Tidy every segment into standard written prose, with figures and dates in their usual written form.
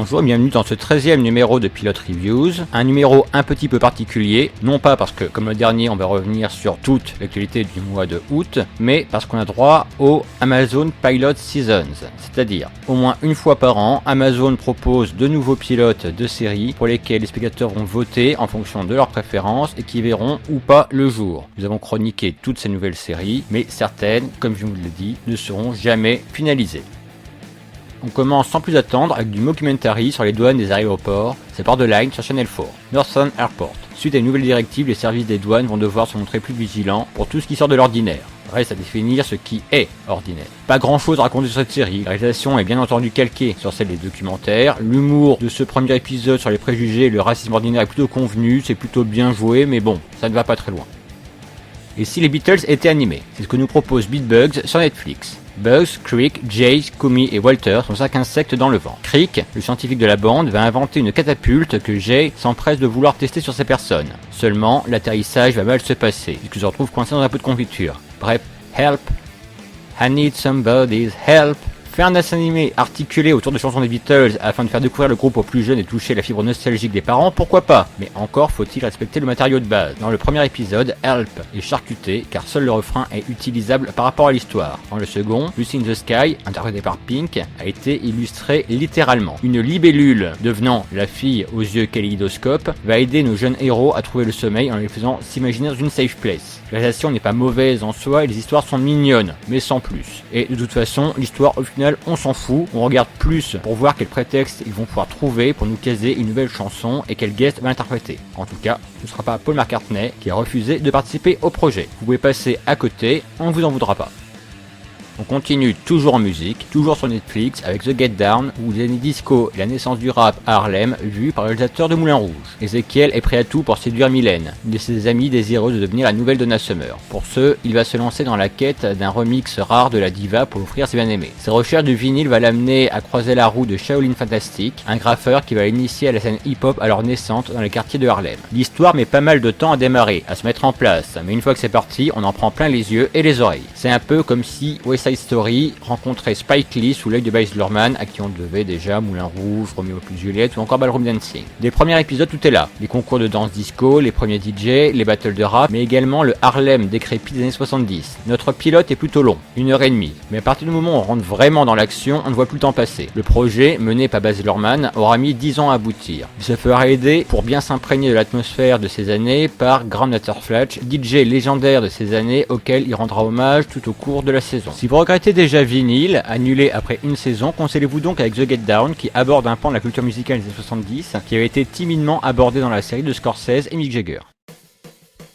Bonjour, bienvenue dans ce 13e numéro de Pilot Reviews, un numéro un petit peu particulier, non pas parce que comme le dernier on va revenir sur toute l'actualité du mois de août, mais parce qu'on a droit au Amazon Pilot Seasons, c'est-à-dire au moins une fois par an, Amazon propose de nouveaux pilotes de séries pour lesquels les spectateurs vont voter en fonction de leurs préférences et qui verront ou pas le jour. Nous avons chroniqué toutes ces nouvelles séries, mais certaines, comme je vous l'ai dit, ne seront jamais finalisées. On commence sans plus attendre avec du mockumentary sur les douanes des aéroports, c'est Borderline sur Channel 4, Northern Airport. Suite à une nouvelle directive, les services des douanes vont devoir se montrer plus vigilants pour tout ce qui sort de l'ordinaire. Reste à définir ce qui est ordinaire. Pas grand chose à raconter sur cette série, la réalisation est bien entendu calquée sur celle des documentaires, l'humour de ce premier épisode sur les préjugés et le racisme ordinaire est plutôt convenu, c'est plutôt bien joué, mais bon, ça ne va pas très loin. Et si les Beatles étaient animés? C'est ce que nous propose Beatbugs sur Netflix. Bugs, Crick, Jay, Kumi et Walter sont 5 insectes dans le vent. Crick, le scientifique de la bande, va inventer une catapulte que Jay s'empresse de vouloir tester sur ces personnes. Seulement, l'atterrissage va mal se passer, puisqu'il se retrouve coincé dans un pot de confiture. Bref, help, I need somebody's help. Faire un dessin animé articulé autour de chansons des Beatles afin de faire découvrir le groupe aux plus jeunes et toucher la fibre nostalgique des parents, pourquoi pas? Mais encore faut-il respecter le matériau de base. Dans le premier épisode, Help est charcuté car seul le refrain est utilisable par rapport à l'histoire. Dans le second, Lucy in the Sky, interprété par Pink, a été illustré littéralement. Une libellule devenant la fille aux yeux kaléidoscope va aider nos jeunes héros à trouver le sommeil en les faisant s'imaginer dans une safe place. La réalisation n'est pas mauvaise en soi et les histoires sont mignonnes, mais sans plus. Et de toute façon, l'histoire au final on s'en fout, on regarde plus pour voir quel prétexte ils vont pouvoir trouver pour nous caser une nouvelle chanson et quel guest va l'interpréter. En tout cas, ce ne sera pas Paul McCartney qui a refusé de participer au projet. Vous pouvez passer à côté, on ne vous en voudra pas. On continue toujours en musique, toujours sur Netflix avec The Get Down ou les années disco et la naissance du rap à Harlem vu par le réalisateur de Moulin Rouge. Ezekiel est prêt à tout pour séduire Mylène, une de ses amies désireuses de devenir la nouvelle Donna Summer. Pour ce, il va se lancer dans la quête d'un remix rare de la diva pour l'offrir à ses bien-aimés. Ses recherches du vinyle va l'amener à croiser la roue de Shaolin Fantastic, un graffeur qui va l'initier à la scène hip-hop alors naissante dans les quartiers de Harlem. L'histoire met pas mal de temps à démarrer, à se mettre en place, mais une fois que c'est parti, on en prend plein les yeux et les oreilles. C'est un peu comme si West Side Story rencontrait Spike Lee sous l'œil de Baz Luhrmann, à qui on devait déjà Moulin Rouge, Roméo plus Juliette ou encore Ballroom Dancing. Dès le premier épisode, tout est là. Les concours de danse disco, les premiers DJ, les battles de rap, mais également le Harlem décrépit des années 70. Notre pilote est plutôt long, 1h30. Mais à partir du moment où on rentre vraiment dans l'action, on ne voit plus le temps passer. Le projet, mené par Baz Luhrmann, aura mis 10 ans à aboutir. Il se fera aider pour bien s'imprégner de l'atmosphère de ces années par Graham Fletch, DJ légendaire de ces années auquel il rendra hommage tout au cours de la saison. Si vous regrettez déjà Vinyl, annulé après une saison, conseillez-vous donc avec The Get Down qui aborde un pan de la culture musicale des années 70 qui avait été timidement abordé dans la série de Scorsese et Mick Jagger.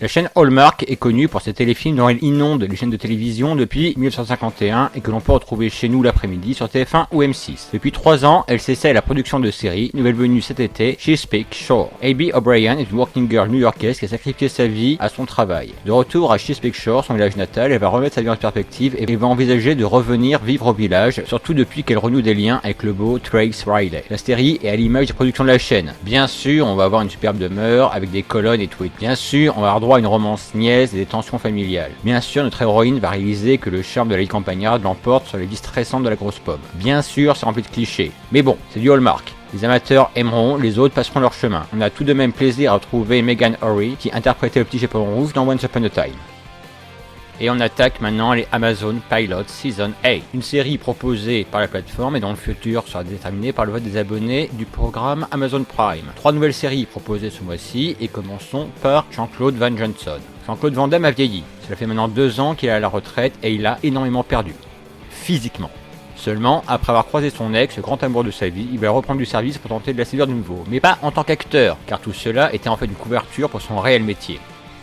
La chaîne Hallmark est connue pour ses téléfilms dont elle inonde les chaînes de télévision depuis 1951 et que l'on peut retrouver chez nous l'après-midi sur TF1 ou M6. Depuis 3 ans, elle s'essaie à la production de séries, nouvelle venue cet été, Chesapeake Shore. Abby O'Brien est une working girl new-yorkaise qui a sacrifié sa vie à son travail. De retour à Chesapeake Shore, son village natal, elle va remettre sa vie en perspective et va envisager de revenir vivre au village, surtout depuis qu'elle renoue des liens avec le beau Trace Riley. La série est à l'image des productions de la chaîne. Bien sûr, on va avoir une superbe demeure avec des colonnes et tout. Et bien sûr, on va avoir droit à une romance niaise et des tensions familiales. Bien sûr, notre héroïne va réaliser que le charme de la vie campagnarde l'emporte sur les vies stressantes de la grosse pomme. Bien sûr, c'est rempli de clichés. Mais bon, c'est du Hallmark. Les amateurs aimeront, les autres passeront leur chemin. On a tout de même plaisir à retrouver Megan Horry qui interprétait le petit chaperon rouge dans Once Upon a Time. Et on attaque maintenant les Amazon Pilot Season 8, une série proposée par la plateforme et dont le futur sera déterminé par le vote des abonnés du programme Amazon Prime. 3 nouvelles séries proposées ce mois-ci et commençons par Jean-Claude Van Johnson. Jean-Claude Van Damme a vieilli, cela fait maintenant 2 ans qu'il est à la retraite et il a énormément perdu, physiquement. Seulement, après avoir croisé son ex, le grand amour de sa vie, il va reprendre du service pour tenter de la séduire de nouveau. Mais pas en tant qu'acteur, car tout cela était en fait une couverture pour son réel métier.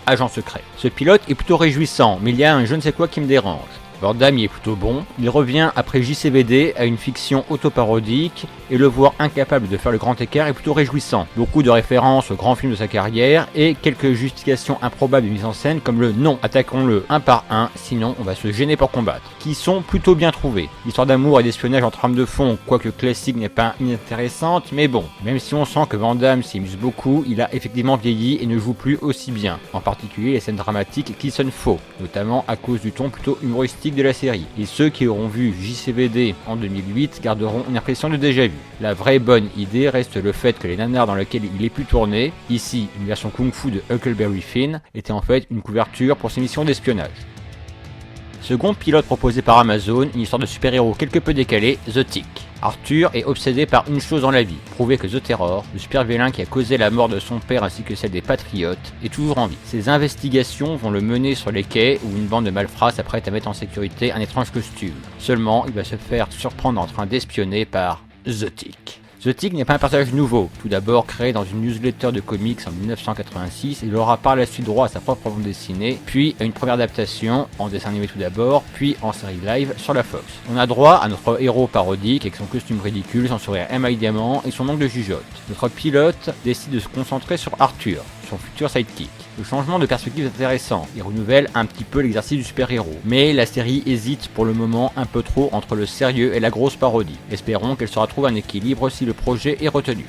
Agent secret. Ce pilote est plutôt réjouissant, mais il y a un je ne sais quoi qui me dérange. Van Damme y est plutôt bon, il revient après JCVD à une fiction autoparodique et le voir incapable de faire le grand écart est plutôt réjouissant. Beaucoup de références aux grands films de sa carrière et quelques justifications improbables de mise en scène comme le non, attaquons-le un par un, sinon on va se gêner pour combattre, qui sont plutôt bien trouvés. L'histoire d'amour et d'espionnage en trame de fond, quoique classique n'est pas inintéressante, mais bon, même si on sent que Van Damme s'y amuse beaucoup, il a effectivement vieilli et ne joue plus aussi bien, en particulier les scènes dramatiques qui sonnent faux, notamment à cause du ton plutôt humoristique scénaristique de la série, et ceux qui auront vu JCVD en 2008 garderont une impression de déjà-vu. La vraie bonne idée reste le fait que les nanars dans lesquels il est pu tourner, ici une version kung-fu de Huckleberry Finn, était en fait une couverture pour ses missions d'espionnage. Second pilote proposé par Amazon, une histoire de super-héros quelque peu décalée, The Tick. Arthur est obsédé par une chose dans la vie, prouver que The Terror, le super-vilain qui a causé la mort de son père ainsi que celle des Patriotes, est toujours en vie. Ses investigations vont le mener sur les quais où une bande de malfrats s'apprête à mettre en sécurité un étrange costume. Seulement, il va se faire surprendre en train d'espionner par The Tick. The Tick n'est pas un personnage nouveau. Tout d'abord créé dans une newsletter de comics en 1986, il aura par la suite droit à sa propre bande dessinée, puis à une première adaptation, en dessin animé tout d'abord, puis en série live sur la Fox. On a droit à notre héros parodique avec son costume ridicule, son sourire émail diamant et son manque de jugeote. Notre pilote décide de se concentrer sur Arthur, son futur sidekick. Le changement de perspective est intéressant, il renouvelle un petit peu l'exercice du super-héros. Mais la série hésite pour le moment un peu trop entre le sérieux et la grosse parodie. Espérons qu'elle saura trouver un équilibre si le projet est retenu.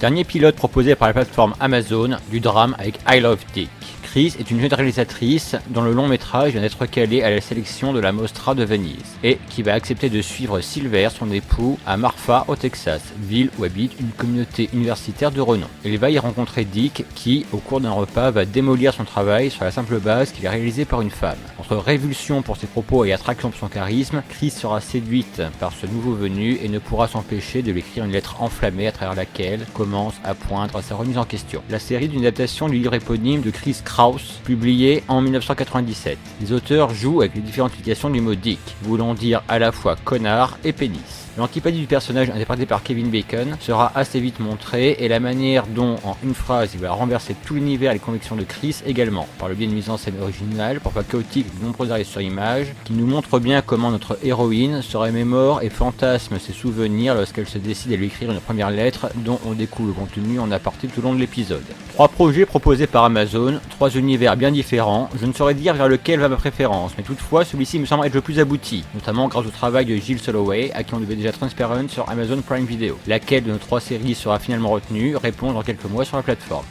Dernier pilote proposé par la plateforme Amazon, du drame avec I Love Dick. Chris est une jeune réalisatrice dont le long métrage vient d'être calé à la sélection de la Mostra de Venise et qui va accepter de suivre Silver, son époux, à Marfa au Texas, ville où habite une communauté universitaire de renom. Elle va y rencontrer Dick qui, au cours d'un repas, va démolir son travail sur la simple base qu'il est réalisé par une femme. Entre révulsion pour ses propos et attraction pour son charisme, Chris sera séduite par ce nouveau venu et ne pourra s'empêcher de lui écrire une lettre enflammée à travers laquelle commence à poindre sa remise en question. La série d'une adaptation du livre éponyme de Chris Kraus, publié en 1997. Les auteurs jouent avec les différentes applications du mot Dick, voulant dire à la fois connard et pénis. L'antipathie du personnage interprété par Kevin Bacon sera assez vite montrée et la manière dont, en une phrase, il va renverser tout l'univers et les convictions de Chris également, par le biais d'une mise en scène originale, parfois chaotique et de nombreux arrêts sur image, qui nous montre bien comment notre héroïne se remémore et fantasme ses souvenirs lorsqu'elle se décide à lui écrire une première lettre dont on découvre le contenu en aparté tout au long de l'épisode. 3 projets proposés par Amazon, 3 univers bien différents, je ne saurais dire vers lequel va ma préférence, mais toutefois celui-ci me semble être le plus abouti, notamment grâce au travail de Jill Soloway, à qui on devait déjà Transparent sur Amazon Prime Video. Laquelle de nos 3 séries sera finalement retenue, répond dans quelques mois sur la plateforme.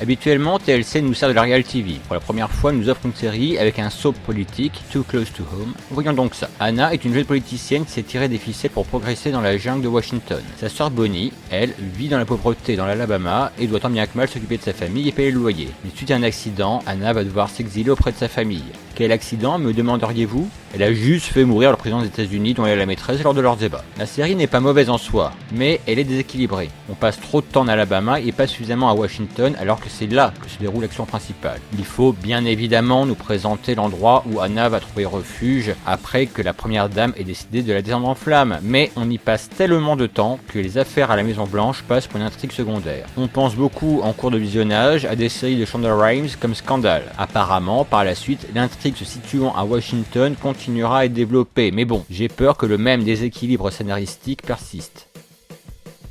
Habituellement, TLC nous sert de la Real TV. Pour la première fois, nous offre une série avec un soap politique, Too Close to Home. Voyons donc ça. Anna est une jeune politicienne qui s'est tirée des ficelles pour progresser dans la jungle de Washington. Sa sœur Bonnie, elle, vit dans la pauvreté dans l'Alabama et doit tant bien que mal s'occuper de sa famille et payer le loyer. Mais suite à un accident, Anna va devoir s'exiler auprès de sa famille. Quel accident, me demanderiez-vous? Elle a juste fait mourir le président des États-Unis dont elle est la maîtresse lors de leur débat. La série n'est pas mauvaise en soi, mais elle est déséquilibrée. On passe trop de temps en Alabama et pas suffisamment à Washington alors que c'est là que se déroule l'action principale. Il faut bien évidemment nous présenter l'endroit où Anna va trouver refuge après que la première dame ait décidé de la descendre en flammes, mais on y passe tellement de temps que les affaires à la Maison Blanche passent pour une intrigue secondaire. On pense beaucoup en cours de visionnage à des séries de Shonda Rhimes comme Scandal. Apparemment, par la suite, l'intrigue se situant à Washington continuera à être développée, mais bon, j'ai peur que le même déséquilibre scénaristique persiste.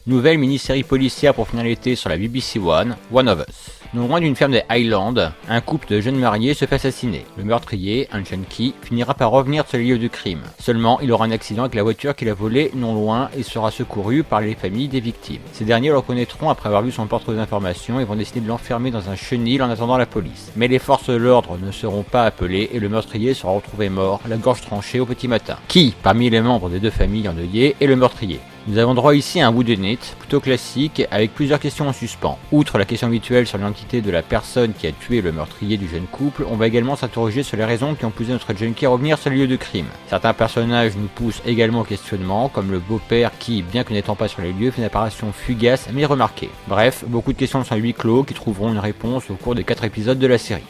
Nouvelle mini-série policière pour finir l'été sur la BBC One, One of Us. Non loin d'une ferme des Highlands, un couple de jeunes mariés se fait assassiner. Le meurtrier, un junkie, finira par revenir sur les lieux du crime. Seulement, il aura un accident avec la voiture qu'il a volée non loin et sera secouru par les familles des victimes. Ces derniers le reconnaîtront après avoir vu son portrait d'information et vont décider de l'enfermer dans un chenil en attendant la police. Mais les forces de l'ordre ne seront pas appelées et le meurtrier sera retrouvé mort, la gorge tranchée au petit matin. Qui, parmi les membres des 2 familles endeuillées, est le meurtrier? Nous avons droit ici à un whodunit plutôt classique avec plusieurs questions en suspens. Outre la question habituelle sur l'identité de la personne qui a tué le meurtrier du jeune couple, on va également s'interroger sur les raisons qui ont poussé notre junkie à revenir sur le lieu de crime. Certains personnages nous poussent également au questionnement, comme le beau-père qui, bien que n'étant pas sur les lieux, fait une apparition fugace mais remarquée. Bref, beaucoup de questions sont à huis clos qui trouveront une réponse au cours des 4 épisodes de la série.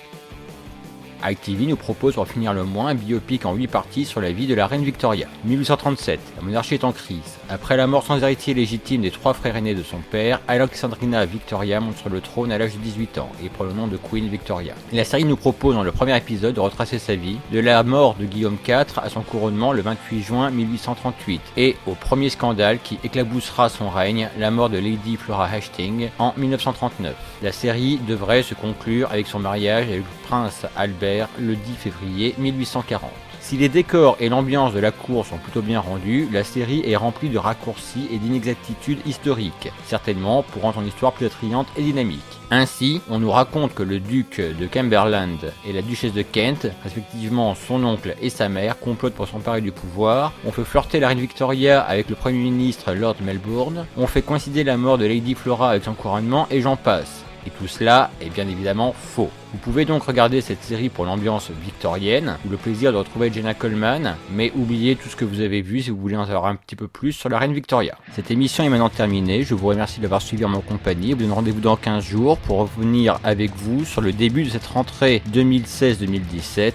ITV nous propose pour finir le mois un biopic en 8 parties sur la vie de la reine Victoria. 1837, la monarchie est en crise. Après la mort sans héritier légitime des 3 frères aînés de son père, Alexandrina Victoria monte sur le trône à l'âge de 18 ans et prend le nom de Queen Victoria. La série nous propose dans le premier épisode de retracer sa vie, de la mort de Guillaume IV à son couronnement le 28 juin 1838 et au premier scandale qui éclaboussera son règne, la mort de Lady Flora Hastings en 1939. La série devrait se conclure avec son mariage avec le prince Albert le 10 février 1840. Si les décors et l'ambiance de la cour sont plutôt bien rendus, la série est remplie de raccourcis et d'inexactitudes historiques, certainement pour rendre son histoire plus attrayante et dynamique. Ainsi, on nous raconte que le duc de Cumberland et la duchesse de Kent, respectivement son oncle et sa mère, complotent pour s'emparer du pouvoir. On fait flirter la reine Victoria avec le premier ministre Lord Melbourne. On fait coïncider la mort de Lady Flora avec son couronnement et j'en passe. Et tout cela est bien évidemment faux. Vous pouvez donc regarder cette série pour l'ambiance victorienne, ou le plaisir de retrouver Jenna Coleman, mais oubliez tout ce que vous avez vu si vous voulez en savoir un petit peu plus sur la reine Victoria. Cette émission est maintenant terminée, je vous remercie d'avoir suivi en mon compagnie, je vous donne rendez-vous dans 15 jours pour revenir avec vous sur le début de cette rentrée 2016-2017.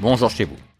Bonjour chez vous.